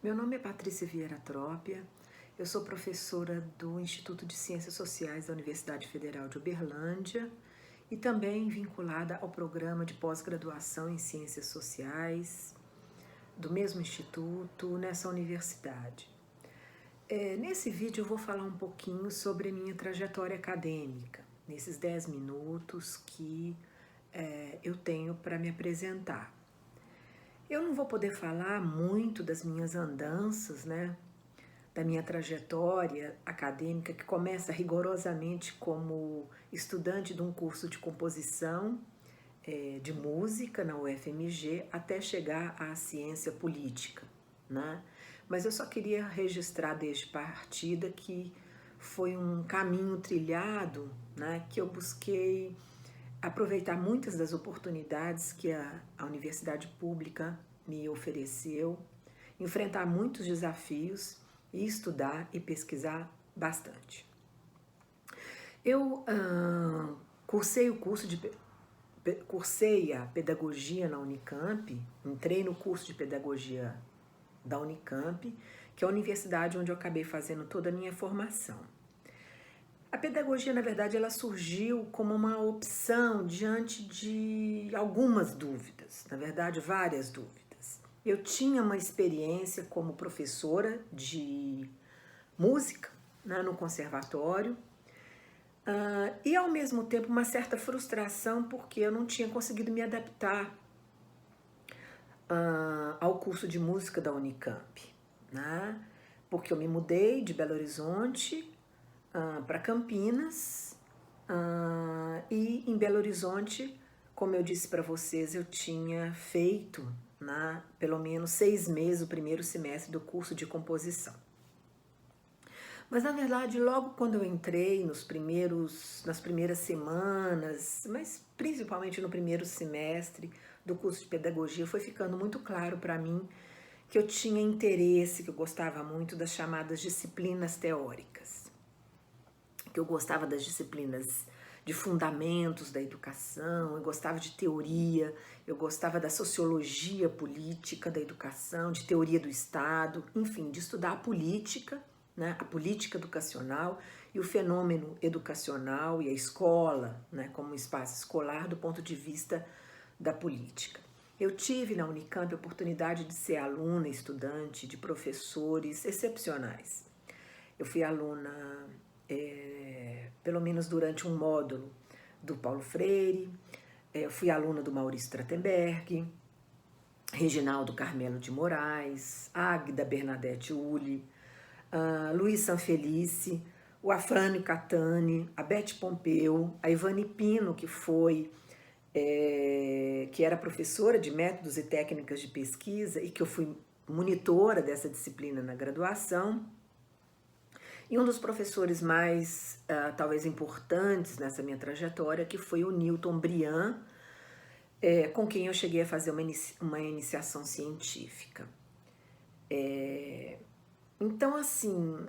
Meu nome é Patrícia Vieira Trópia, eu sou professora do Instituto de Ciências Sociais da Universidade Federal de Uberlândia e também vinculada ao programa de pós-graduação em Ciências Sociais do mesmo instituto, nessa universidade. Nesse vídeo eu vou falar um pouquinho sobre a minha trajetória acadêmica, nesses 10 minutos que eu tenho para me apresentar. Eu não vou poder falar muito das minhas andanças, né, da minha trajetória acadêmica, que começa rigorosamente como estudante de um curso de composição de música na UFMG, até chegar à ciência política, né? Mas eu só queria registrar desde partida que foi um caminho trilhado, né, que eu busquei aproveitar muitas das oportunidades que a universidade pública me ofereceu, enfrentar muitos desafios e estudar e pesquisar bastante. Eu cursei a pedagogia na Unicamp, entrei no curso de pedagogia da Unicamp, que é a universidade onde eu acabei fazendo toda a minha formação. A pedagogia, na verdade, ela surgiu como uma opção diante de algumas dúvidas, na verdade, várias dúvidas. Eu tinha uma experiência como professora de música, né, no conservatório, e ao mesmo tempo uma certa frustração porque eu não tinha conseguido me adaptar ao curso de música da Unicamp, né, porque eu me mudei de Belo Horizonte para Campinas, e em Belo Horizonte, como eu disse para vocês, eu tinha feito pelo menos 6 meses o primeiro semestre do curso de composição. Mas na verdade, logo quando eu entrei nas primeiras semanas, mas principalmente no primeiro semestre do curso de pedagogia, foi ficando muito claro para mim que eu tinha interesse, que eu gostava muito das chamadas disciplinas teóricas, que eu gostava das disciplinas de fundamentos da educação, eu gostava de teoria, eu gostava da sociologia política da educação, de teoria do Estado, enfim, de estudar a política, né, a política educacional e o fenômeno educacional e a escola, né, como espaço escolar do ponto de vista da política. Eu tive na Unicamp a oportunidade de ser aluna, estudante de professores excepcionais. Eu fui aluna pelo menos durante um módulo do Paulo Freire, fui aluna do Maurício Trachtenberg, Reginaldo Carmelo de Moraes, Águida Bernadette Ulli, Luiz Sanfelice, o Afrânio Catani, a Beth Pompeu, a Ivane Pino, que era professora de métodos e técnicas de pesquisa e que eu fui monitora dessa disciplina na graduação. E um dos professores mais, talvez, importantes nessa minha trajetória, que foi o Newton Briand, com quem eu cheguei a fazer uma iniciação científica. Então, assim,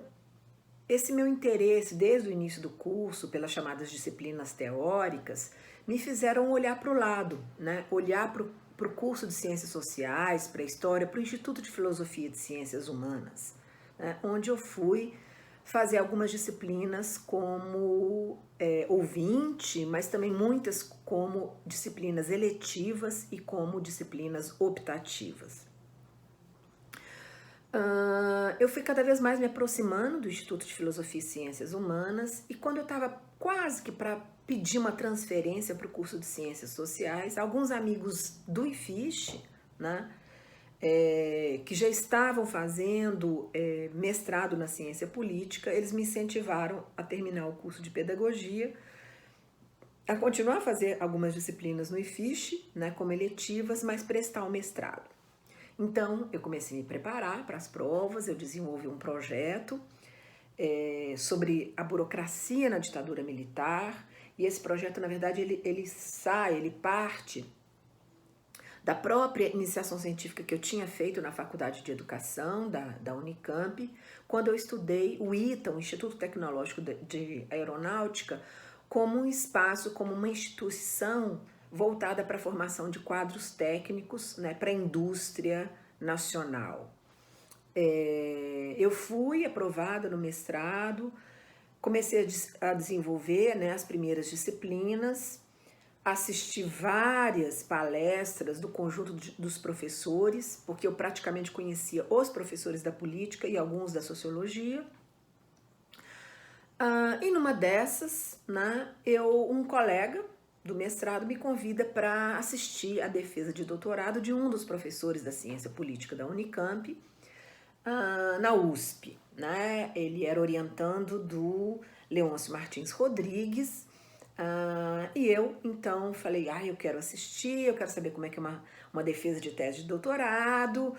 esse meu interesse desde o início do curso pelas chamadas disciplinas teóricas me fizeram olhar para o lado, né? Olhar para o curso de Ciências Sociais, para a História, para o Instituto de Filosofia e de Ciências Humanas, né? Onde eu fui fazer algumas disciplinas como ouvinte, mas também muitas como disciplinas eletivas e como disciplinas optativas. Eu fui cada vez mais me aproximando do Instituto de Filosofia e Ciências Humanas, e quando eu estava quase que para pedir uma transferência para o curso de Ciências Sociais, alguns amigos do IFISH, né, que já estavam fazendo mestrado na ciência política, eles me incentivaram a terminar o curso de pedagogia, a continuar a fazer algumas disciplinas no IFISH, né, como eletivas, mas prestar o mestrado. Então, eu comecei a me preparar para as provas, eu desenvolvi um projeto sobre a burocracia na ditadura militar, e esse projeto, na verdade, ele parte da própria iniciação científica que eu tinha feito na Faculdade de Educação da Unicamp, quando eu estudei o ITA, o Instituto Tecnológico de Aeronáutica, como um espaço, como uma instituição voltada para a formação de quadros técnicos, né, para a indústria nacional. Eu fui aprovada no mestrado, comecei a desenvolver, né, as primeiras disciplinas, assisti várias palestras do conjunto dos professores, porque eu praticamente conhecia os professores da política e alguns da sociologia. E numa dessas, né, um colega do mestrado me convida para assistir a defesa de doutorado de um dos professores da ciência política da Unicamp, na USP. Né? Ele era orientando do Leôncio Martins Rodrigues, e eu, então, falei, eu quero assistir, eu quero saber como é que é uma defesa de tese de doutorado.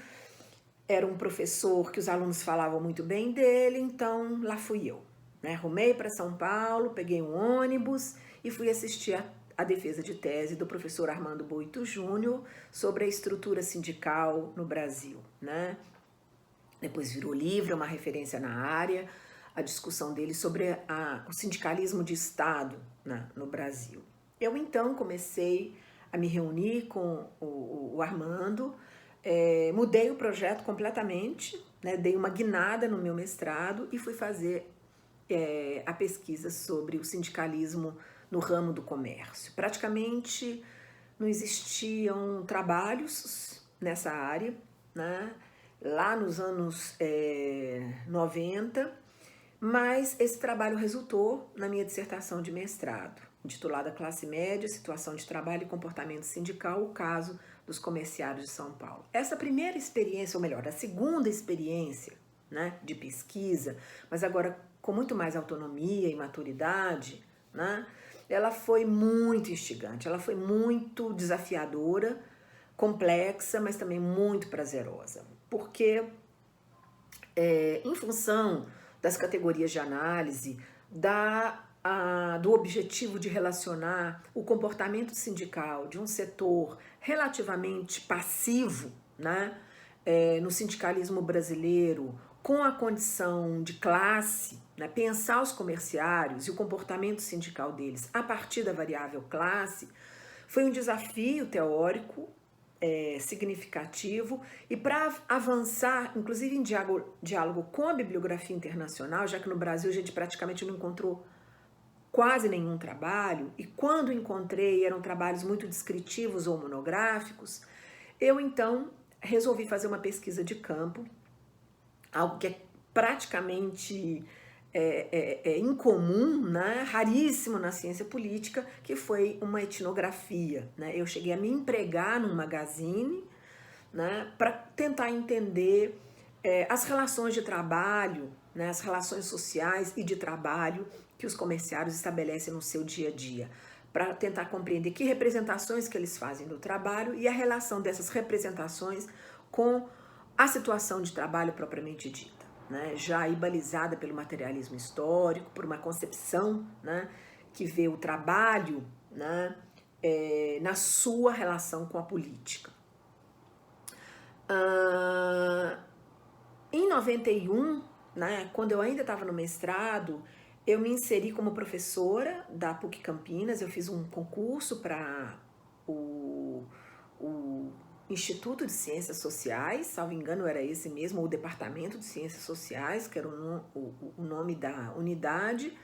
Era um professor que os alunos falavam muito bem dele, então lá fui eu. Né? Rumei para São Paulo, peguei um ônibus e fui assistir a defesa de tese do professor Armando Boito Júnior sobre a estrutura sindical no Brasil. Né? Depois virou livro, é uma referência na área, a discussão dele sobre o sindicalismo de Estado, né, no Brasil. Eu, então, comecei a me reunir com o Armando, mudei o projeto completamente, né, dei uma guinada no meu mestrado e fui fazer a pesquisa sobre o sindicalismo no ramo do comércio. Praticamente não existiam trabalhos nessa área, né, lá nos anos 90, mas esse trabalho resultou na minha dissertação de mestrado, intitulada Classe Média, Situação de Trabalho e Comportamento Sindical, o caso dos comerciários de São Paulo. Essa primeira experiência, ou melhor, a segunda experiência, né, de pesquisa, mas agora com muito mais autonomia e maturidade, né, ela foi muito instigante, ela foi muito desafiadora, complexa, mas também muito prazerosa, porque em função das categorias de análise, do objetivo de relacionar o comportamento sindical de um setor relativamente passivo, né, no sindicalismo brasileiro, com a condição de classe, né, pensar os comerciários e o comportamento sindical deles a partir da variável classe, foi um desafio teórico significativo, e para avançar, inclusive em diálogo com a bibliografia internacional, já que no Brasil a gente praticamente não encontrou quase nenhum trabalho, e quando encontrei eram trabalhos muito descritivos ou monográficos, eu então resolvi fazer uma pesquisa de campo, algo que é praticamente incomum, né? Raríssimo na ciência política, que foi uma etnografia. Né? Eu cheguei a me empregar num magazine, né, para tentar entender as relações de trabalho, né, as relações sociais e de trabalho que os comerciários estabelecem no seu dia a dia, para tentar compreender que representações que eles fazem do trabalho e a relação dessas representações com a situação de trabalho propriamente dita. Né, já aí balizada pelo materialismo histórico, por uma concepção, né, que vê o trabalho, né, na sua relação com a política. Em 91, né, quando eu ainda estava no mestrado, eu me inseri como professora da PUC Campinas, eu fiz um concurso para o Instituto de Ciências Sociais, salvo engano era esse mesmo, o Departamento de Ciências Sociais, que era o nome da unidade,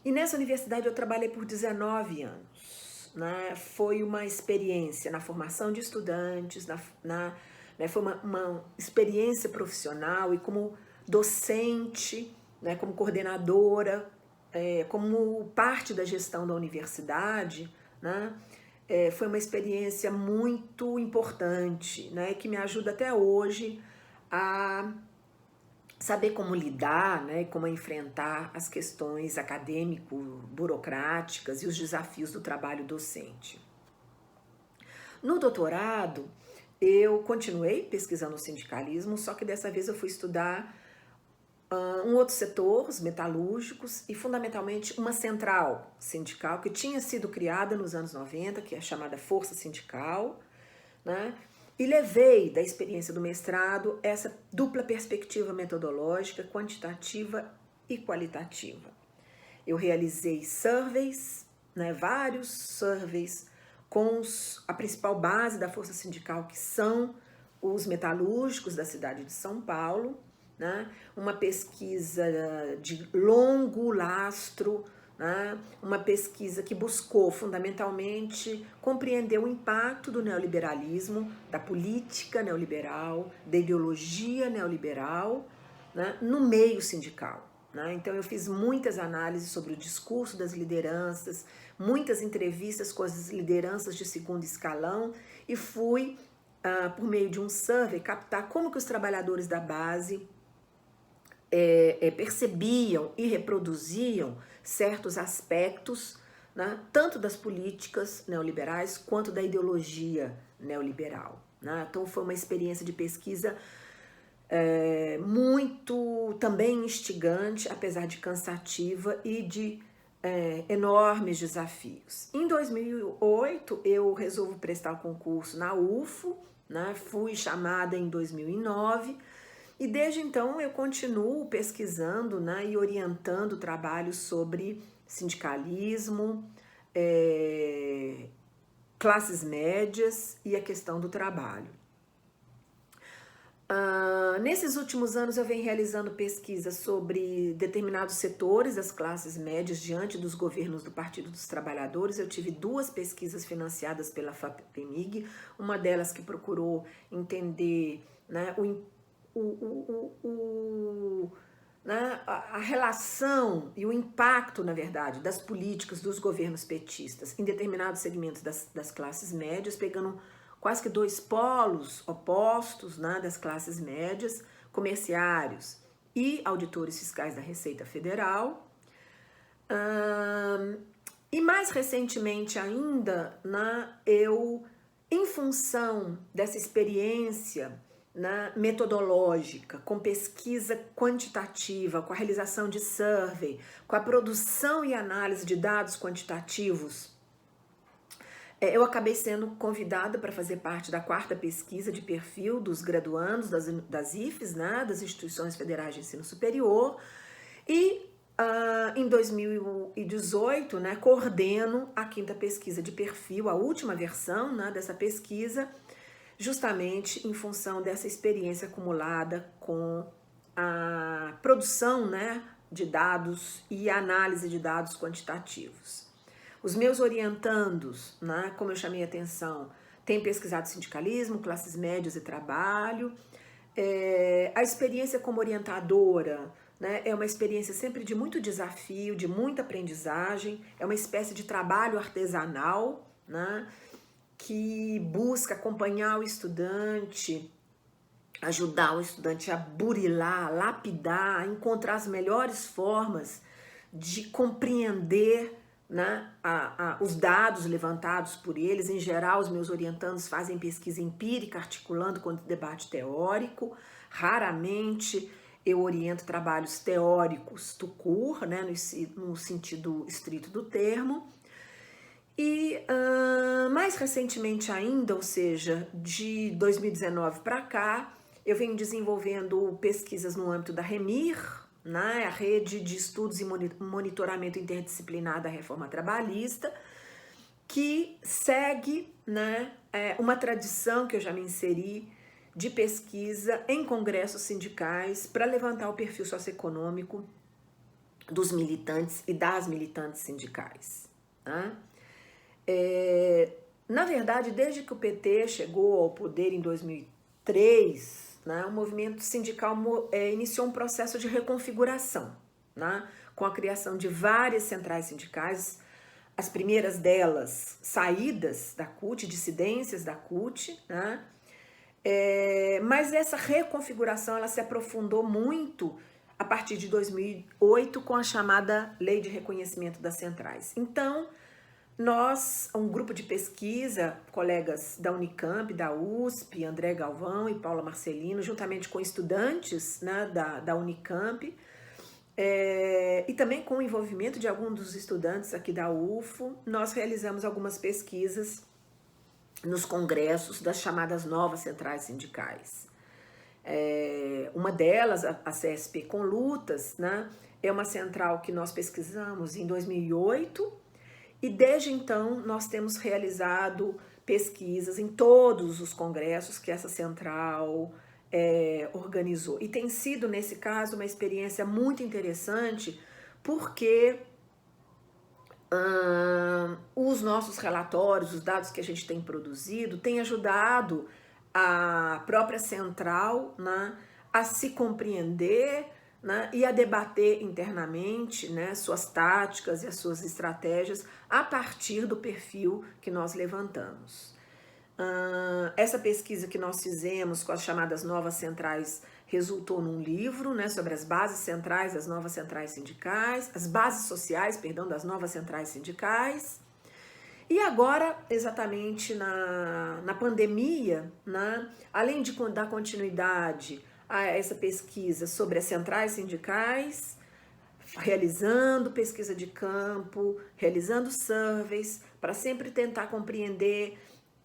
e nessa universidade eu trabalhei por 19 anos, né? Foi uma experiência na formação de estudantes, né? Foi uma experiência profissional e como docente, né? Como coordenadora, como parte da gestão da universidade, né? Foi uma experiência muito importante, né, que me ajuda até hoje a saber como lidar, né, como enfrentar as questões acadêmico-burocráticas e os desafios do trabalho docente. No doutorado, eu continuei pesquisando o sindicalismo, só que dessa vez eu fui estudar um outro setor, os metalúrgicos, e fundamentalmente uma central sindical que tinha sido criada nos anos 90, que é a chamada Força Sindical, né? E levei da experiência do mestrado essa dupla perspectiva metodológica, quantitativa e qualitativa. Eu realizei surveys, né, vários surveys com a principal base da força sindical, que são os metalúrgicos da cidade de São Paulo, né, uma pesquisa de longo lastro, né, uma pesquisa que buscou fundamentalmente compreender o impacto do neoliberalismo, da política neoliberal, da ideologia neoliberal, né, no meio sindical. Então eu fiz muitas análises sobre o discurso das lideranças, muitas entrevistas com as lideranças de segundo escalão e fui, por meio de um survey, captar como que os trabalhadores da base percebiam e reproduziam certos aspectos, né, tanto das políticas neoliberais quanto da ideologia neoliberal. Então foi uma experiência de pesquisa muito também instigante, apesar de cansativa e de enormes desafios. Em 2008 eu resolvo prestar o concurso na UFO, né? Fui chamada em 2009 e desde então eu continuo pesquisando, né, e orientando trabalhos sobre sindicalismo, classes médias e a questão do trabalho. Nesses últimos anos eu venho realizando pesquisas sobre determinados setores das classes médias diante dos governos do Partido dos Trabalhadores. Eu tive 2 pesquisas financiadas pela FAPEMIG, uma delas que procurou entender, né, a relação e o impacto, na verdade, das políticas dos governos petistas em determinados segmentos das classes médias, pegando quase que 2 polos opostos, né, das classes médias, comerciários e auditores fiscais da Receita Federal. E mais recentemente ainda, né, eu, em função dessa experiência, né, metodológica, com pesquisa quantitativa, com a realização de survey, com a produção e análise de dados quantitativos, eu acabei sendo convidada para fazer parte da 4ª pesquisa de perfil dos graduandos das IFES, né, das Instituições Federais de Ensino Superior, e em 2018, né, coordeno a 5ª pesquisa de perfil, a última versão, né, dessa pesquisa, justamente em função dessa experiência acumulada com a produção, né, de dados e a análise de dados quantitativos. Os meus orientandos, né, como eu chamei a atenção, têm pesquisado sindicalismo, classes médias e trabalho. A experiência como orientadora, né, é uma experiência sempre de muito desafio, de muita aprendizagem, é uma espécie de trabalho artesanal, né, que busca acompanhar o estudante, ajudar o estudante a burilar, a lapidar, a encontrar as melhores formas de compreender, né, os dados levantados por eles. Em geral, os meus orientandos fazem pesquisa empírica, articulando com o debate teórico. Raramente eu oriento trabalhos teóricos tout court, né, no sentido estrito do termo. E mais recentemente ainda, ou seja, de 2019 para cá, eu venho desenvolvendo pesquisas no âmbito da REMIR, né, a Rede de Estudos e Monitoramento Interdisciplinar da Reforma Trabalhista, que segue, né, uma tradição que eu já me inseri de pesquisa em congressos sindicais para levantar o perfil socioeconômico dos militantes e das militantes sindicais. Né? Na verdade, desde que o PT chegou ao poder em 2003, né, o movimento sindical iniciou um processo de reconfiguração, né, com a criação de várias centrais sindicais, as primeiras delas saídas da CUT, dissidências da CUT, né, Mas essa reconfiguração ela se aprofundou muito a partir de 2008 com a chamada Lei de Reconhecimento das Centrais. Então, nós, um grupo de pesquisa, colegas da Unicamp, da USP, André Galvão e Paula Marcelino, juntamente com estudantes, né, da Unicamp, e também com o envolvimento de alguns dos estudantes aqui da UFO, nós realizamos algumas pesquisas nos congressos das chamadas novas centrais sindicais. Uma delas, a CSP com Lutas, né, é uma central que nós pesquisamos em 2008 e desde então nós temos realizado pesquisas em todos os congressos que essa central organizou. E tem sido, nesse caso, uma experiência muito interessante porque os nossos relatórios, os dados que a gente tem produzido, têm ajudado a própria central, né, a se compreender, né, e a debater internamente, né, suas táticas e as suas estratégias a partir do perfil que nós levantamos. Essa pesquisa que nós fizemos com as chamadas novas centrais resultou num livro, né, sobre as bases centrais das novas centrais sindicais, as bases sociais, perdão, das novas centrais sindicais. E agora, exatamente na pandemia, né, além de dar continuidade a essa pesquisa sobre as centrais sindicais, realizando pesquisa de campo, realizando surveys, para sempre tentar compreender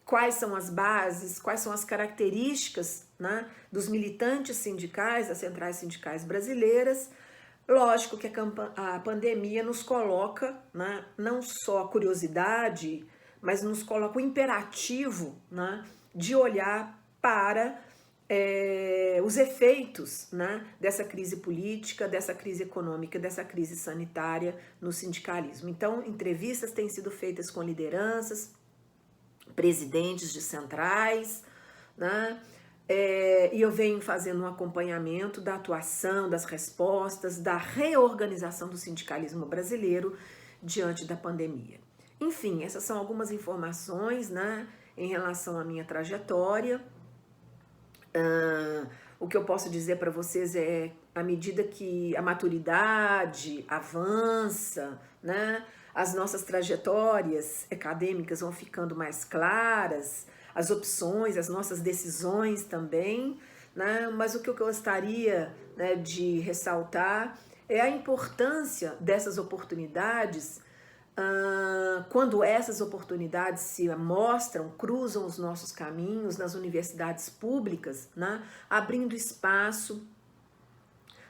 quais são as bases, quais são as características, né, dos militantes sindicais, das centrais sindicais brasileiras. Lógico que a pandemia nos coloca, né, não só a curiosidade, mas nos coloca o imperativo, né, de olhar para os efeitos, né, dessa crise política, dessa crise econômica, dessa crise sanitária no sindicalismo. Então, entrevistas têm sido feitas com lideranças, presidentes de centrais, né? E eu venho fazendo um acompanhamento da atuação, das respostas, da reorganização do sindicalismo brasileiro diante da pandemia. Enfim, essas são algumas informações, né, em relação à minha trajetória. O que eu posso dizer para vocês é, à medida que a maturidade avança, né, as nossas trajetórias acadêmicas vão ficando mais claras, as opções, as nossas decisões também, né? Mas o que eu gostaria, né, de ressaltar é a importância dessas oportunidades, quando essas oportunidades se mostram, cruzam os nossos caminhos nas universidades públicas, né, abrindo espaço,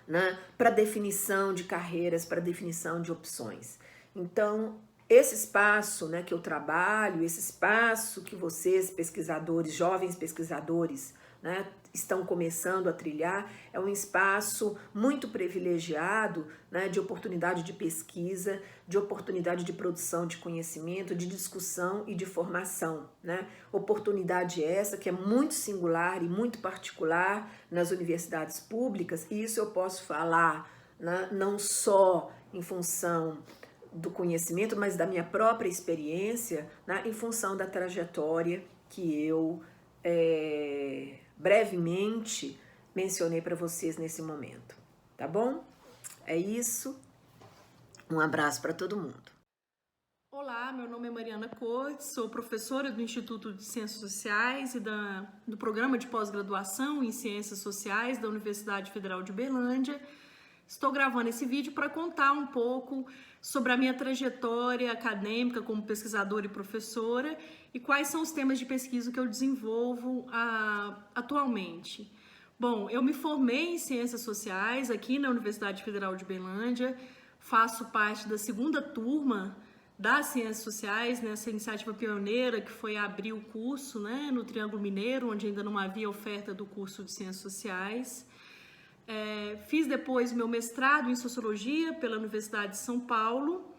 né, para definição de carreiras, para definição de opções. Então, esse espaço, né, que eu trabalho, esse espaço que vocês, pesquisadores, jovens pesquisadores, né, estão começando a trilhar, é um espaço muito privilegiado, né, de oportunidade de pesquisa, de oportunidade de produção de conhecimento, de discussão e de formação, né? Oportunidade essa que é muito singular e muito particular nas universidades públicas, e isso eu posso falar, né, não só em função do conhecimento, mas da minha própria experiência, né, em função da trajetória que eu brevemente mencionei para vocês nesse momento, tá bom? É isso, um abraço para todo mundo. Olá, meu nome é Mariana Cortes, sou professora do Instituto de Ciências Sociais e do Programa de Pós-Graduação em Ciências Sociais da Universidade Federal de Uberlândia. Estou gravando esse vídeo para contar um pouco sobre a minha trajetória acadêmica como pesquisadora e professora e quais são os temas de pesquisa que eu desenvolvo atualmente. Bom, eu me formei em Ciências Sociais aqui na Universidade Federal de Uberlândia, faço parte da segunda turma das Ciências Sociais, nessa iniciativa pioneira que foi abrir o curso, né, no Triângulo Mineiro, onde ainda não havia oferta do curso de Ciências Sociais. Fiz depois meu mestrado em Sociologia pela Universidade de São Paulo.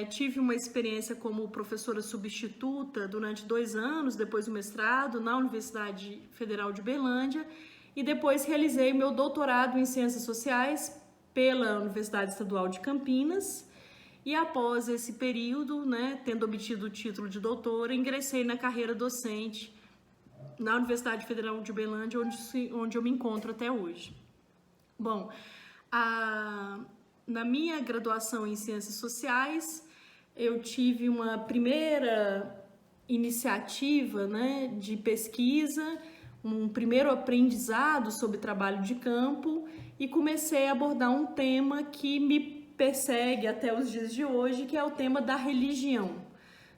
Tive uma experiência como professora substituta durante 2 anos, depois do mestrado, na Universidade Federal de Uberlândia, e depois realizei meu doutorado em Ciências Sociais pela Universidade Estadual de Campinas, e após esse período, né, tendo obtido o título de doutora, ingressei na carreira docente na Universidade Federal de Uberlândia, onde eu me encontro até hoje. Bom, na minha graduação em Ciências Sociais, eu tive uma primeira iniciativa, né, de pesquisa, um primeiro aprendizado sobre trabalho de campo e comecei a abordar um tema que me persegue até os dias de hoje, que é o tema da religião.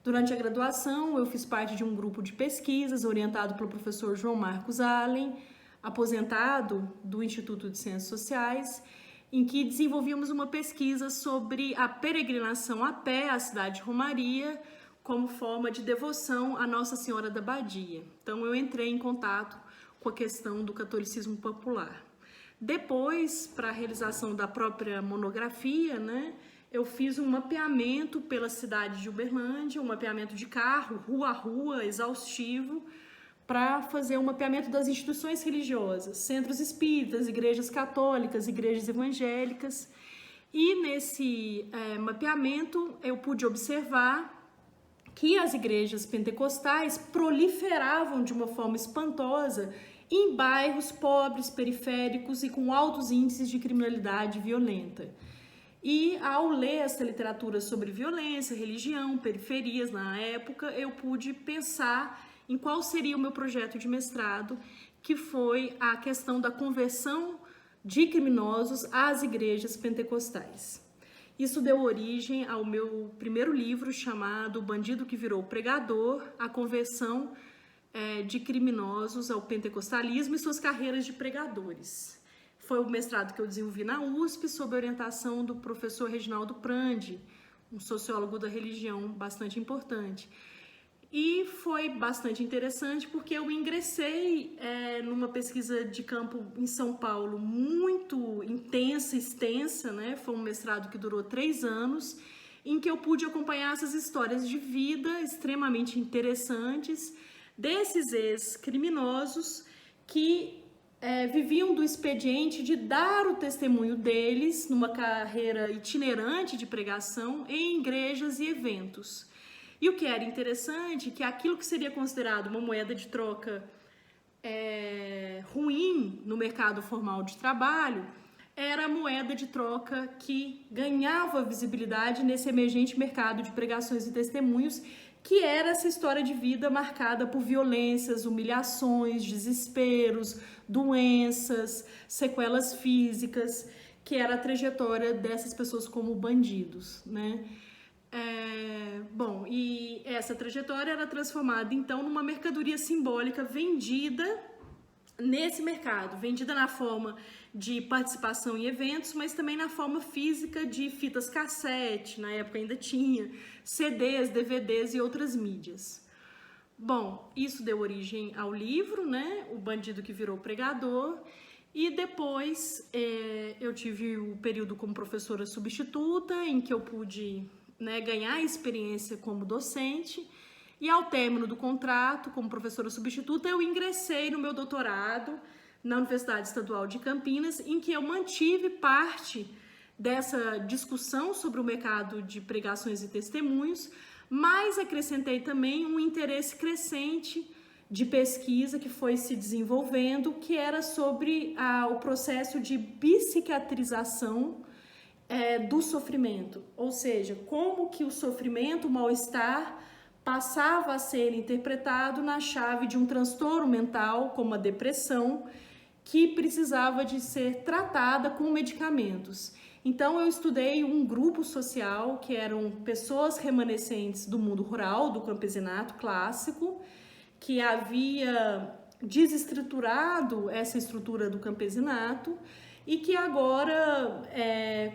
Durante a graduação, eu fiz parte de um grupo de pesquisas orientado pelo professor João Marcos Allen, aposentado do Instituto de Ciências Sociais, em que desenvolvíamos uma pesquisa sobre a peregrinação a pé à cidade de Romaria como forma de devoção à Nossa Senhora da Badia. Então, eu entrei em contato com a questão do catolicismo popular. Depois, para a realização da própria monografia, né, eu fiz um mapeamento pela cidade de Uberlândia, um mapeamento de carro, rua a rua, exaustivo, para fazer um mapeamento das instituições religiosas, centros espíritas, igrejas católicas, igrejas evangélicas. E nesse mapeamento eu pude observar que as igrejas pentecostais proliferavam de uma forma espantosa em bairros pobres, periféricos e com altos índices de criminalidade violenta. E ao ler essa literatura sobre violência, religião, periferias na época, eu pude pensar em qual seria o meu projeto de mestrado, que foi a questão da conversão de criminosos às igrejas pentecostais. Isso deu origem ao meu primeiro livro, chamado O Bandido que Virou Pregador, a conversão de criminosos ao pentecostalismo e suas carreiras de pregadores. Foi o mestrado que eu desenvolvi na USP, sob a orientação do professor Reginaldo Prandi, um sociólogo da religião bastante importante. E foi bastante interessante porque eu ingressei numa pesquisa de campo em São Paulo muito intensa, extensa, né? Foi um mestrado que durou 3 anos, em que eu pude acompanhar essas histórias de vida extremamente interessantes desses ex-criminosos que viviam do expediente de dar o testemunho deles numa carreira itinerante de pregação em igrejas e eventos. E o que era interessante é que aquilo que seria considerado uma moeda de troca ruim no mercado formal de trabalho era a moeda de troca que ganhava visibilidade nesse emergente mercado de pregações e testemunhos, que era essa história de vida marcada por violências, humilhações, desesperos, doenças, sequelas físicas, que era a trajetória dessas pessoas como bandidos, né? Bom, e essa trajetória era transformada então numa mercadoria simbólica vendida nesse mercado, vendida na forma de participação em eventos, mas também na forma física de fitas cassete, na época ainda tinha, CDs, DVDs e outras mídias. Bom, isso deu origem ao livro, né? O Bandido que Virou Pregador, e depois eu tive o período como professora substituta, em que eu pude ganhar experiência como docente, e ao término do contrato como professora substituta eu ingressei no meu doutorado na Universidade Estadual de Campinas, em que eu mantive parte dessa discussão sobre o mercado de pregações e testemunhos, mas acrescentei também um interesse crescente de pesquisa que foi se desenvolvendo, que era sobre o processo de psiquiatrização do sofrimento, ou seja, como que o sofrimento, o mal-estar, passava a ser interpretado na chave de um transtorno mental, como a depressão, que precisava de ser tratada com medicamentos. Então eu estudei um grupo social, que eram pessoas remanescentes do mundo rural, do campesinato clássico, que havia desestruturado essa estrutura do campesinato, e que agora,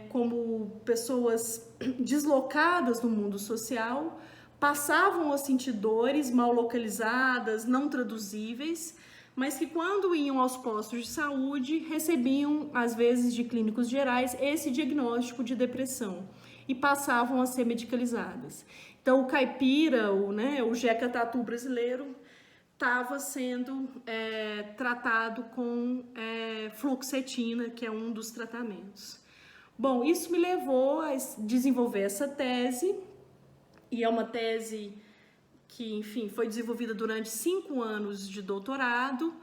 como pessoas deslocadas no mundo social, passavam a sentir dores mal localizadas, não traduzíveis, mas que quando iam aos postos de saúde, recebiam, às vezes de clínicos gerais, esse diagnóstico de depressão e passavam a ser medicalizadas. Então, o caipira, o Jeca Tatu brasileiro, estava sendo tratado com fluoxetina, que é um dos tratamentos. Bom, isso me levou a desenvolver essa tese, e é uma tese que, enfim, foi desenvolvida durante 5 anos de doutorado,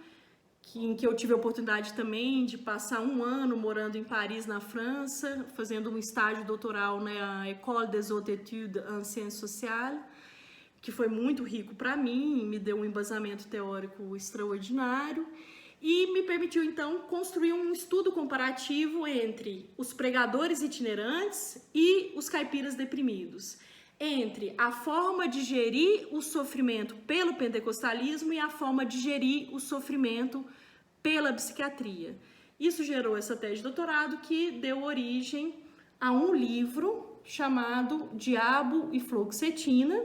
em que eu tive a oportunidade também de passar 1 ano morando em Paris, na França, fazendo um estágio doutoral na École des Hautes Études en Sciences Sociales, que foi muito rico para mim, me deu um embasamento teórico extraordinário e me permitiu, então, construir um estudo comparativo entre os pregadores itinerantes e os caipiras deprimidos, entre a forma de gerir o sofrimento pelo pentecostalismo e a forma de gerir o sofrimento pela psiquiatria. Isso gerou essa tese de doutorado que deu origem a um livro chamado Diabo e Fluoxetina,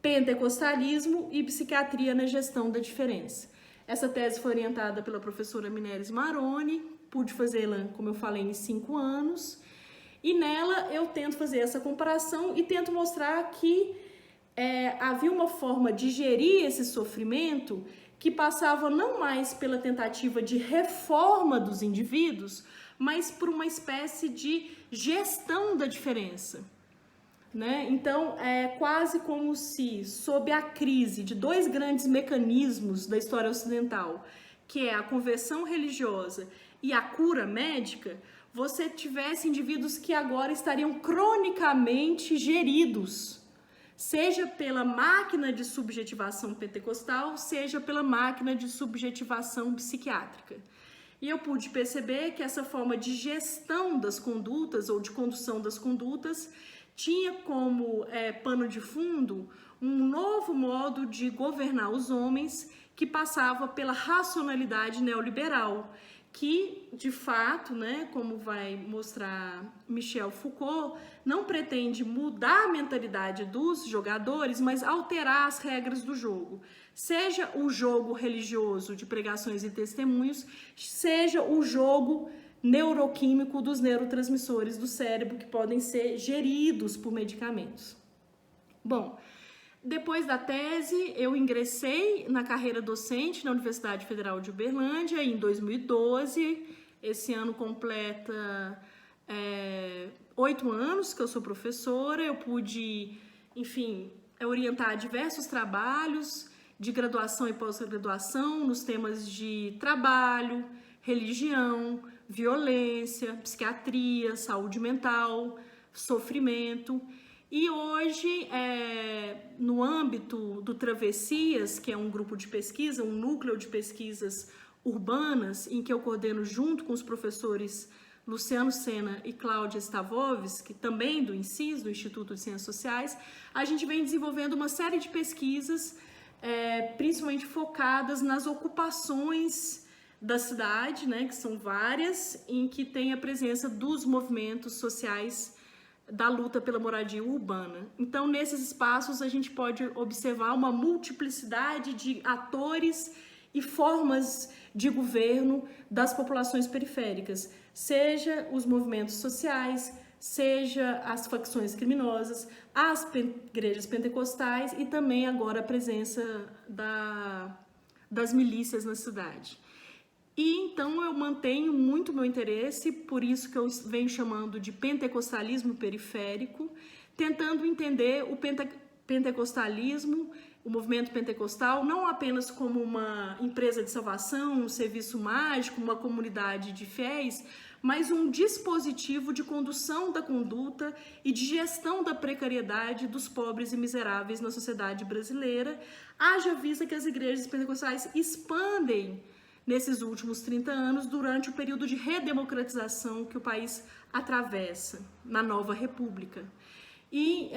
Pentecostalismo e Psiquiatria na Gestão da Diferença. Essa tese foi orientada pela professora Mineres Maroni, pude fazê-la, como eu falei, em 5 anos, e nela eu tento fazer essa comparação e tento mostrar que havia uma forma de gerir esse sofrimento que passava não mais pela tentativa de reforma dos indivíduos, mas por uma espécie de gestão da diferença. Né? Então, é quase como se, sob a crise de 2 grandes mecanismos da história ocidental, que é a conversão religiosa e a cura médica, você tivesse indivíduos que agora estariam cronicamente geridos, seja pela máquina de subjetivação pentecostal, seja pela máquina de subjetivação psiquiátrica. E eu pude perceber que essa forma de gestão das condutas ou de condução das condutas tinha como pano de fundo um novo modo de governar os homens que passava pela racionalidade neoliberal, que, de fato, né, como vai mostrar Michel Foucault, não pretende mudar a mentalidade dos jogadores, mas alterar as regras do jogo. Seja o jogo religioso de pregações e testemunhos, seja o jogo neuroquímico dos neurotransmissores do cérebro que podem ser geridos por medicamentos. Bom, depois da tese, eu ingressei na carreira docente na Universidade Federal de Uberlândia em 2012. Esse ano completa 8 anos que eu sou professora. Eu pude, enfim, orientar diversos trabalhos de graduação e pós-graduação nos temas de trabalho, religião, violência, psiquiatria, saúde mental, sofrimento. E hoje, no âmbito do Travessias, que é um grupo de pesquisa, um núcleo de pesquisas urbanas, em que eu coordeno junto com os professores Luciano Sena e Cláudia Stavovski, também do INSIS, do Instituto de Ciências Sociais, a gente vem desenvolvendo uma série de pesquisas, principalmente focadas nas ocupações da cidade, né, que são várias, em que tem a presença dos movimentos sociais da luta pela moradia urbana. Então, nesses espaços, a gente pode observar uma multiplicidade de atores e formas de governo das populações periféricas, seja os movimentos sociais, seja as facções criminosas, as igrejas pentecostais e também agora a presença das milícias na cidade. E então eu mantenho muito meu interesse, por isso que eu venho chamando de pentecostalismo periférico, tentando entender o pentecostalismo, o movimento pentecostal, não apenas como uma empresa de salvação, um serviço mágico, uma comunidade de fiéis, mas um dispositivo de condução da conduta e de gestão da precariedade dos pobres e miseráveis na sociedade brasileira, haja vista que as igrejas pentecostais expandem nesses últimos 30 anos, durante o período de redemocratização que o país atravessa na nova república. E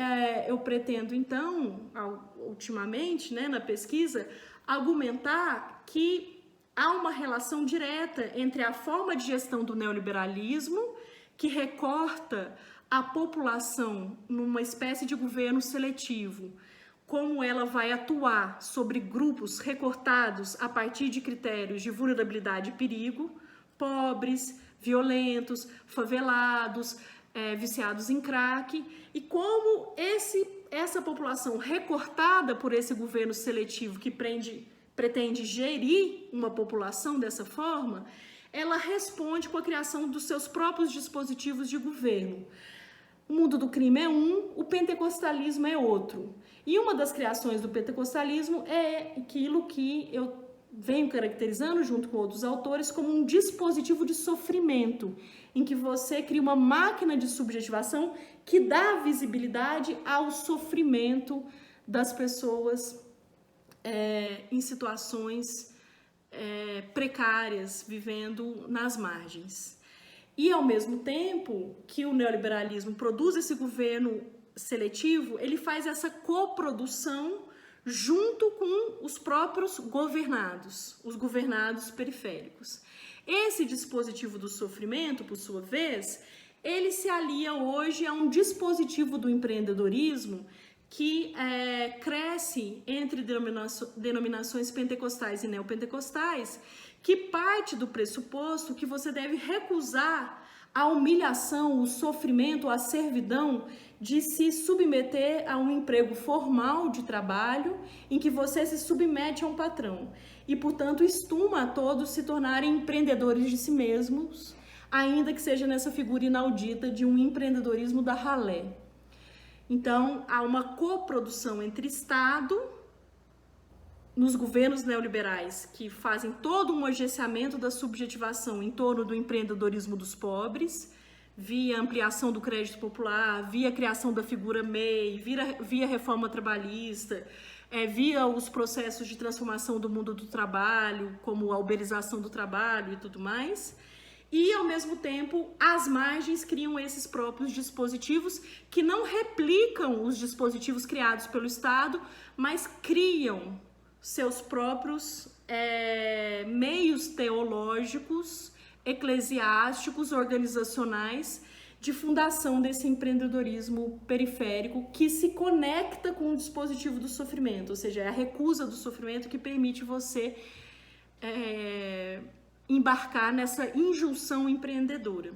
eu pretendo, então, ultimamente, né, na pesquisa, argumentar que há uma relação direta entre a forma de gestão do neoliberalismo, que recorta a população numa espécie de governo seletivo, como ela vai atuar sobre grupos recortados a partir de critérios de vulnerabilidade e perigo, pobres, violentos, favelados, viciados em crack, e como essa população recortada por esse governo seletivo que pretende gerir uma população dessa forma, ela responde com a criação dos seus próprios dispositivos de governo. O mundo do crime é um, o pentecostalismo é outro. E uma das criações do pentecostalismo é aquilo que eu venho caracterizando, junto com outros autores, como um dispositivo de sofrimento, em que você cria uma máquina de subjetivação que dá visibilidade ao sofrimento das pessoas em situações precárias, vivendo nas margens. E, ao mesmo tempo que o neoliberalismo produz esse governo seletivo, ele faz essa coprodução junto com os próprios governados, os governados periféricos. Esse dispositivo do sofrimento, por sua vez, ele se alia hoje a um dispositivo do empreendedorismo que cresce entre denominações pentecostais e neopentecostais, que parte do pressuposto que você deve recusar a humilhação, o sofrimento, a servidão de se submeter a um emprego formal de trabalho em que você se submete a um patrão e, portanto, estuma a todos se tornarem empreendedores de si mesmos, ainda que seja nessa figura inaudita de um empreendedorismo da ralé. Então, há uma coprodução entre Estado, nos governos neoliberais, que fazem todo um agenciamento da subjetivação em torno do empreendedorismo dos pobres, via ampliação do crédito popular, via criação da figura MEI, via reforma trabalhista, via os processos de transformação do mundo do trabalho, como a uberização do trabalho e tudo mais. E, ao mesmo tempo, as margens criam esses próprios dispositivos que não replicam os dispositivos criados pelo Estado, mas criam seus próprios meios teológicos, eclesiásticos, organizacionais, de fundação desse empreendedorismo periférico que se conecta com o dispositivo do sofrimento, ou seja, é a recusa do sofrimento que permite você embarcar nessa injunção empreendedora.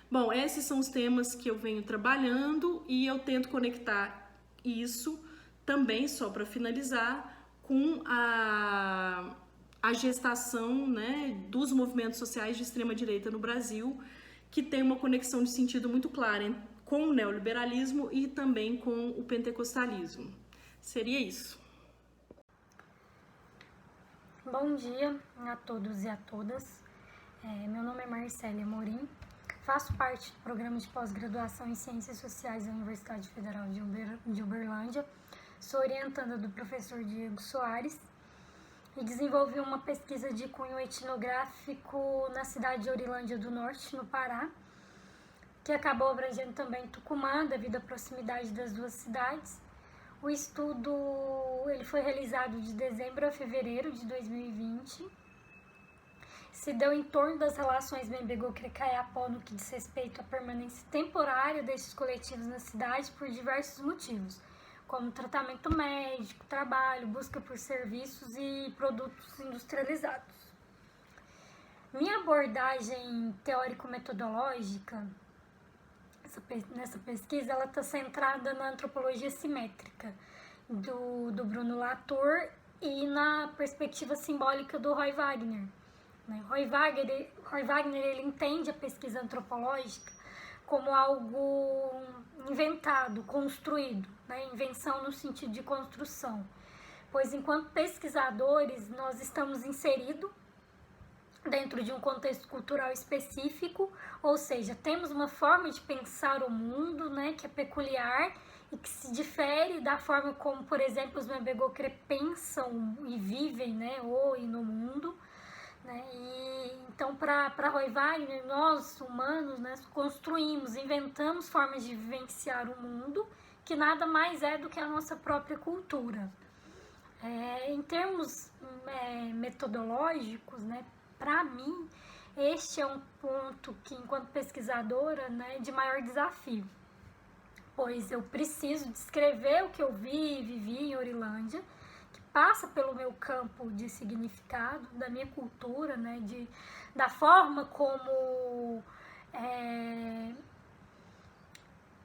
Bom, esses são os temas que eu venho trabalhando e eu tento conectar isso também, só para finalizar, com a gestação, né, dos movimentos sociais de extrema-direita no Brasil, que tem uma conexão de sentido muito clara com o neoliberalismo e também com o pentecostalismo. Seria isso. Bom dia a todos e a todas. Meu nome é Marcélia Morim, faço parte do programa de pós-graduação em Ciências Sociais da Universidade Federal de Uberlândia, sou orientanda do professor Diego Soares e desenvolvi uma pesquisa de cunho etnográfico na cidade de Orilândia do Norte, no Pará, que acabou abrangendo também Tucumã, devido à proximidade das duas cidades. O estudo ele foi realizado de dezembro a fevereiro de 2020. Se deu em torno das relações Bembegô-Crecaiapó no que diz respeito à permanência temporária destes coletivos na cidade por diversos motivos, como tratamento médico, trabalho, busca por serviços e produtos industrializados. Minha abordagem teórico-metodológica nessa pesquisa, ela está centrada na antropologia simétrica do Bruno Latour e na perspectiva simbólica do Roy Wagner. Roy Wagner ele entende a pesquisa antropológica como algo inventado, construído, né? Invenção no sentido de construção, pois enquanto pesquisadores nós estamos inseridos dentro de um contexto cultural específico, ou seja, temos uma forma de pensar o mundo, né, que é peculiar e que se difere da forma como, por exemplo, os Mbegokre pensam e vivem, né, e no mundo, né? E então, para Roy Wagner, nós humanos, né, construímos, inventamos formas de vivenciar o mundo que nada mais é do que a nossa própria cultura. Em termos metodológicos, né, para mim, este é um ponto que, enquanto pesquisadora, né, de maior desafio, pois eu preciso descrever o que eu vi e vivi em Orilândia, que passa pelo meu campo de significado, da minha cultura, né, da forma como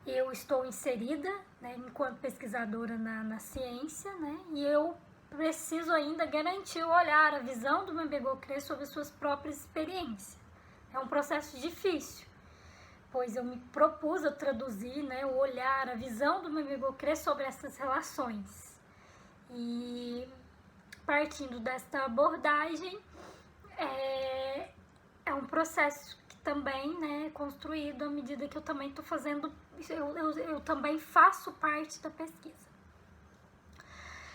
eu estou inserida, né, enquanto pesquisadora na ciência, né, e eu preciso ainda garantir o olhar, a visão do Mbegokre sobre suas próprias experiências. É um processo difícil, pois eu me propus a traduzir, né, o olhar, a visão do Mbegokre sobre essas relações. E partindo desta abordagem, é um processo que também, né, é construído à medida que eu também estou fazendo, eu também faço parte da pesquisa.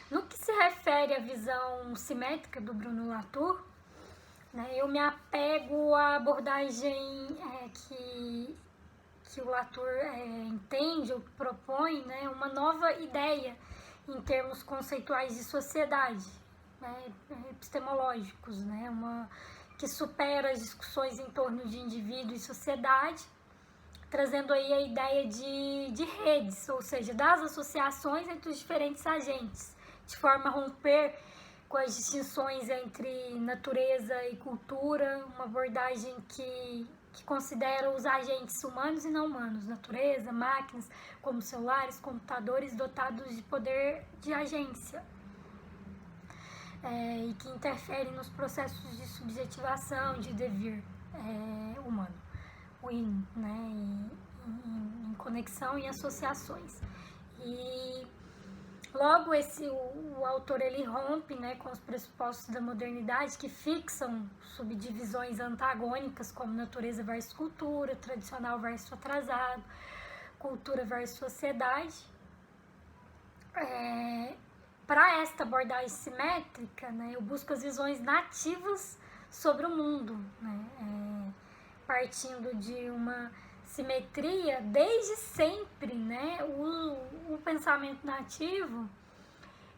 No que se refere à visão simétrica do Bruno Latour, né, eu me apego à abordagem que o Latour entende ou propõe, né, uma nova ideia em termos conceituais de sociedade, né, epistemológicos, né, que supera as discussões em torno de indivíduo e sociedade, trazendo aí a ideia de redes, ou seja, das associações entre os diferentes agentes, de forma a romper com as distinções entre natureza e cultura, uma abordagem que considera os agentes humanos e não humanos, natureza, máquinas, como celulares, computadores dotados de poder de agência, e que interferem nos processos de subjetivação, de devir humano, né, em conexão e associações. E logo o autor ele rompe, né, com os pressupostos da modernidade que fixam subdivisões antagônicas como natureza versus cultura, tradicional versus atrasado, cultura versus sociedade. Para esta abordagem simétrica, né, eu busco as visões nativas sobre o mundo, né, partindo de uma simetria desde sempre, né? O pensamento nativo,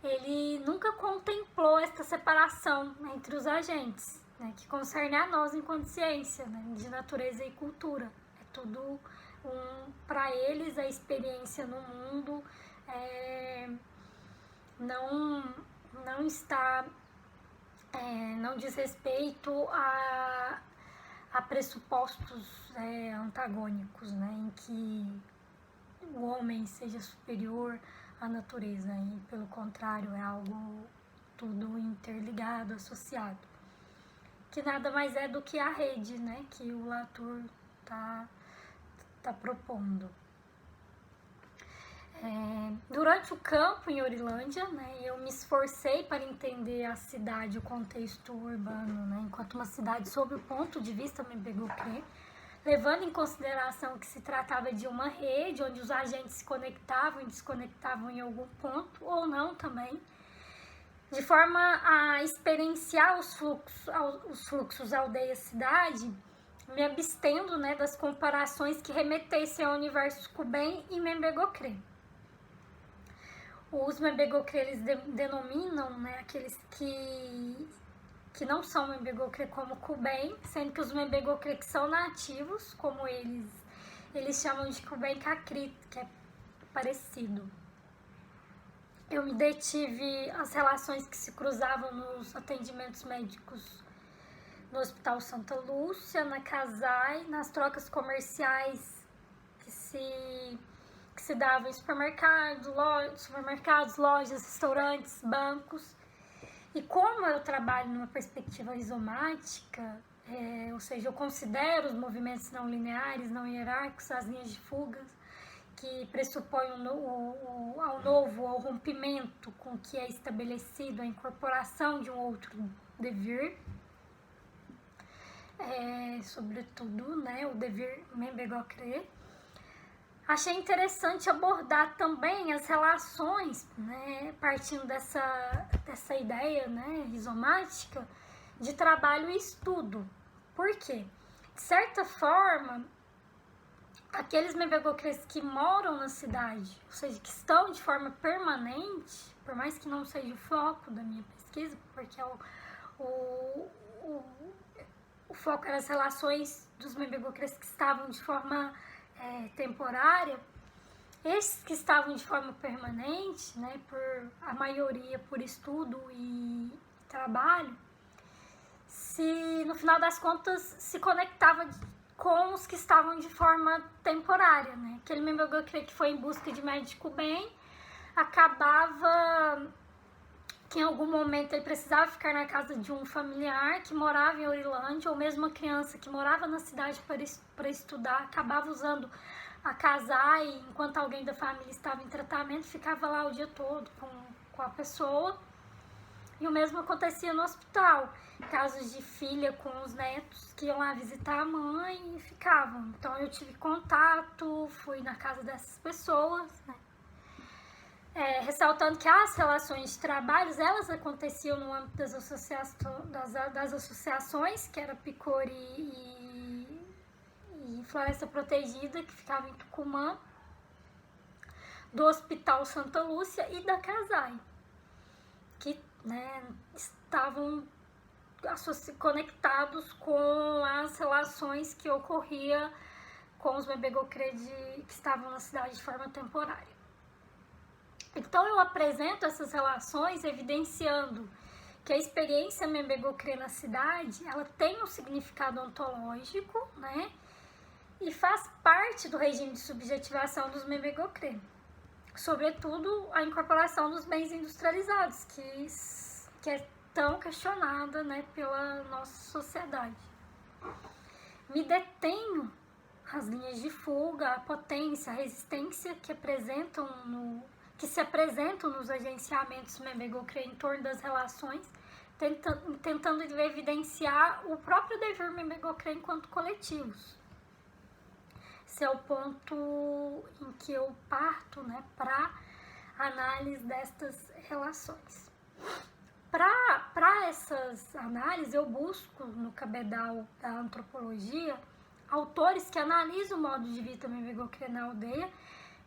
ele nunca contemplou esta separação entre os agentes, né, que concerne a nós enquanto ciência, né, de natureza e cultura. É tudo para eles a experiência no mundo não está, não diz respeito a pressupostos antagônicos, né, em que o homem seja superior à natureza, e pelo contrário é algo tudo interligado, associado, que nada mais é do que a rede, né, que o Latour tá propondo. Durante o campo em Orilândia, né, eu me esforcei para entender a cidade, o contexto urbano, né, enquanto uma cidade sob o ponto de vista Mbegokre, levando em consideração que se tratava de uma rede onde os agentes se conectavam e desconectavam em algum ponto, ou não também, de forma a experienciar os fluxos aldeia-cidade, me abstendo, né, das comparações que remetessem ao universo Kuben e Mbegokre. Os Mbegokre, eles denominam, né, aqueles que não são Mbegokre como Kuben, sendo que os Mbegokre que são nativos, como eles chamam de Kuben Kakrit, que é parecido. Eu me detive às relações que se cruzavam nos atendimentos médicos no Hospital Santa Lúcia, na Casai, nas trocas comerciais que se davam em supermercados, lojas, restaurantes, bancos. E como eu trabalho numa perspectiva rizomática, ou seja, eu considero os movimentos não lineares, não hierárquicos, as linhas de fugas, que pressupõem ao novo, ao rompimento com o que é estabelecido, a incorporação de um outro devir, sobretudo, né, o devir Mbegokre. Achei interessante abordar também as relações, né, partindo dessa ideia, né, rizomática, de trabalho e estudo. Por quê? De certa forma, aqueles Mbegokres que moram na cidade, ou seja, que estão de forma permanente, por mais que não seja o foco da minha pesquisa, porque o foco era as relações dos Mbegokres que estavam de forma temporária, esses que estavam de forma permanente, né, a maioria por estudo e trabalho, no final das contas se conectava com os que estavam de forma temporária, né? Aquele Mbegokre que foi em busca de médico bem acabava que em algum momento ele precisava ficar na casa de um familiar que morava em Orilândia, ou mesmo uma criança que morava na cidade para estudar, acabava usando a casa e enquanto alguém da família estava em tratamento, ficava lá o dia todo com a pessoa. E o mesmo acontecia no hospital, casos de filha com os netos que iam lá visitar a mãe e ficavam. Então eu tive contato, fui na casa dessas pessoas, né? Ressaltando que as relações de trabalhos, elas aconteciam no âmbito das associações, que era Picori e Floresta Protegida, que ficava em Tucumã, do Hospital Santa Lúcia e da Casai, que, né, estavam conectados com as relações que ocorria com os Membegocrê que estavam na cidade de forma temporária. Então eu apresento essas relações evidenciando que a experiência Membegocrê na cidade, ela tem um significado ontológico, né? E faz parte do regime de subjetivação dos Membegocrê. Sobretudo a incorporação dos bens industrializados, que é tão questionada, né, pela nossa sociedade. Me detenho as linhas de fuga, a potência, a resistência que se apresentam nos agenciamentos Membegocrê em torno das relações, tentando evidenciar o próprio dever Membegocrê enquanto coletivos. Esse é o ponto em que eu parto, né, para análise destas relações. Para essas análises, eu busco no cabedal da antropologia autores que analisam o modo de vida Membegocrê na aldeia,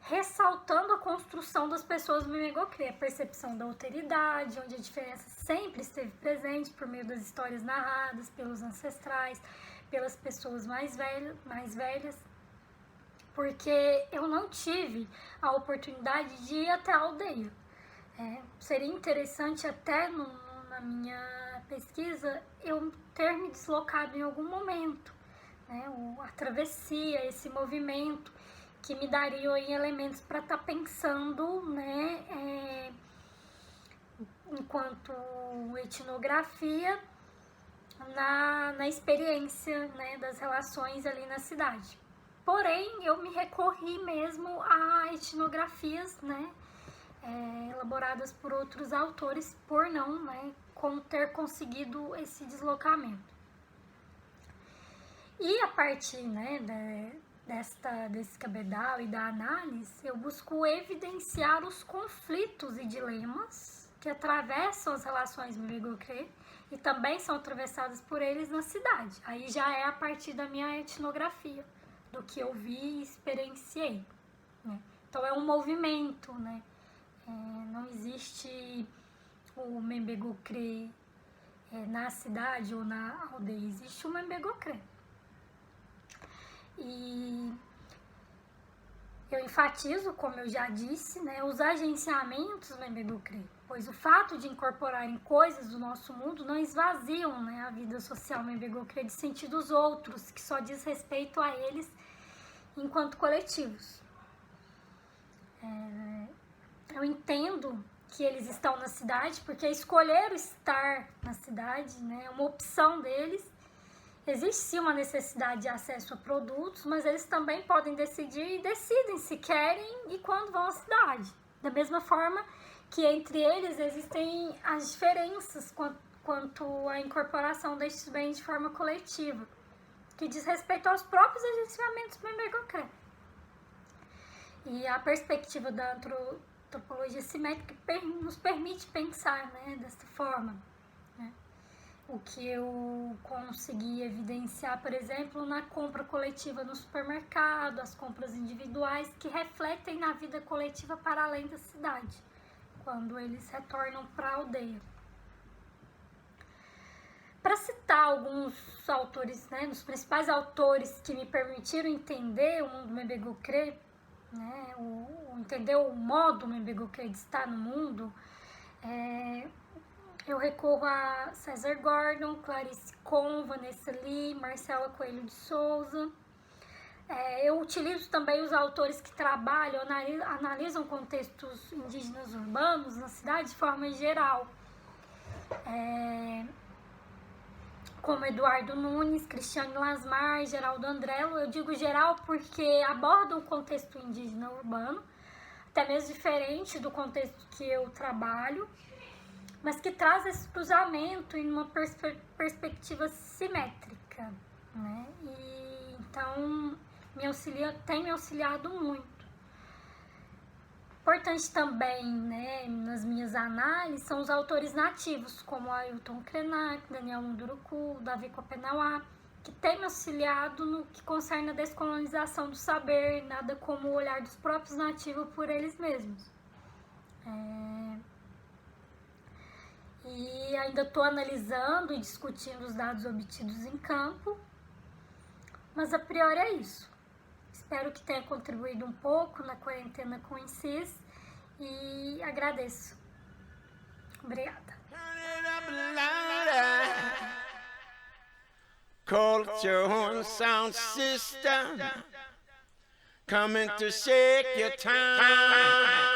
ressaltando a construção das pessoas Membegocrê, a percepção da alteridade, onde a diferença sempre esteve presente por meio das histórias narradas pelos ancestrais, pelas pessoas mais velhas, porque eu não tive a oportunidade de ir até a aldeia. Seria interessante até na minha pesquisa eu ter me deslocado em algum momento, né, a travessia, esse movimento, que me dariam elementos para estar pensando, né, enquanto etnografia, na experiência, né, das relações ali na cidade. Porém, eu me recorri mesmo a etnografias, né, elaboradas por outros autores, por não, né, ter conseguido esse deslocamento. E a partir, né, desse cabedal e da análise, eu busco evidenciar os conflitos e dilemas que atravessam as relações Membegocrê e também são atravessadas por eles na cidade. Aí já é a partir da minha etnografia, do que eu vi e experienciei, né? Então é um movimento, né? Não existe o Membegocrê na cidade ou na aldeia, existe o Membegocrê. E eu enfatizo, como eu já disse, né, os agenciamentos Membegocrê, pois o fato de incorporarem coisas do nosso mundo não esvaziam, né, a vida social Membegocrê de sentidos outros, que só diz respeito a eles enquanto coletivos. Eu entendo que eles estão na cidade porque escolheram estar na cidade, né, é uma opção deles. Existe sim uma necessidade de acesso a produtos, mas eles também podem decidir e decidem se querem e quando vão à cidade. Da mesma forma que entre eles existem as diferenças quanto à incorporação destes bens de forma coletiva, que diz respeito aos próprios agenciamentos Membegocrê. E a perspectiva da antropologia simétrica nos permite pensar, né, dessa forma, né? O que eu consegui evidenciar, por exemplo, na compra coletiva no supermercado, as compras individuais que refletem na vida coletiva para além da cidade, quando eles retornam para a aldeia. Para citar alguns autores, né, dos principais autores que me permitiram entender o mundo Membegocrê, né, entender o modo Membegocrê de estar no mundo, eu recorro a César Gordon, Clarice Kohn, Vanessa Lee, Marcela Coelho de Souza. Eu utilizo também os autores que trabalham, analisam contextos indígenas urbanos na cidade de forma geral. como Eduardo Nunes, Cristiane Lasmar, Geraldo Andrello. Eu digo geral porque abordam o contexto indígena urbano, até mesmo diferente do contexto que eu trabalho, mas que traz esse cruzamento em uma perspectiva simétrica, né? E então tem me auxiliado muito. Importante também, né, nas minhas análises, são os autores nativos, como Ailton Krenak, Daniel Munduruku, Davi Kopenauá, que tem me auxiliado no que concerne a descolonização do saber, nada como o olhar dos próprios nativos por eles mesmos. E ainda estou analisando e discutindo os dados obtidos em campo, mas a priori é isso. Espero que tenha contribuído um pouco na quarentena com o INCIS e agradeço. Obrigada. Culture sound system coming to shake your time.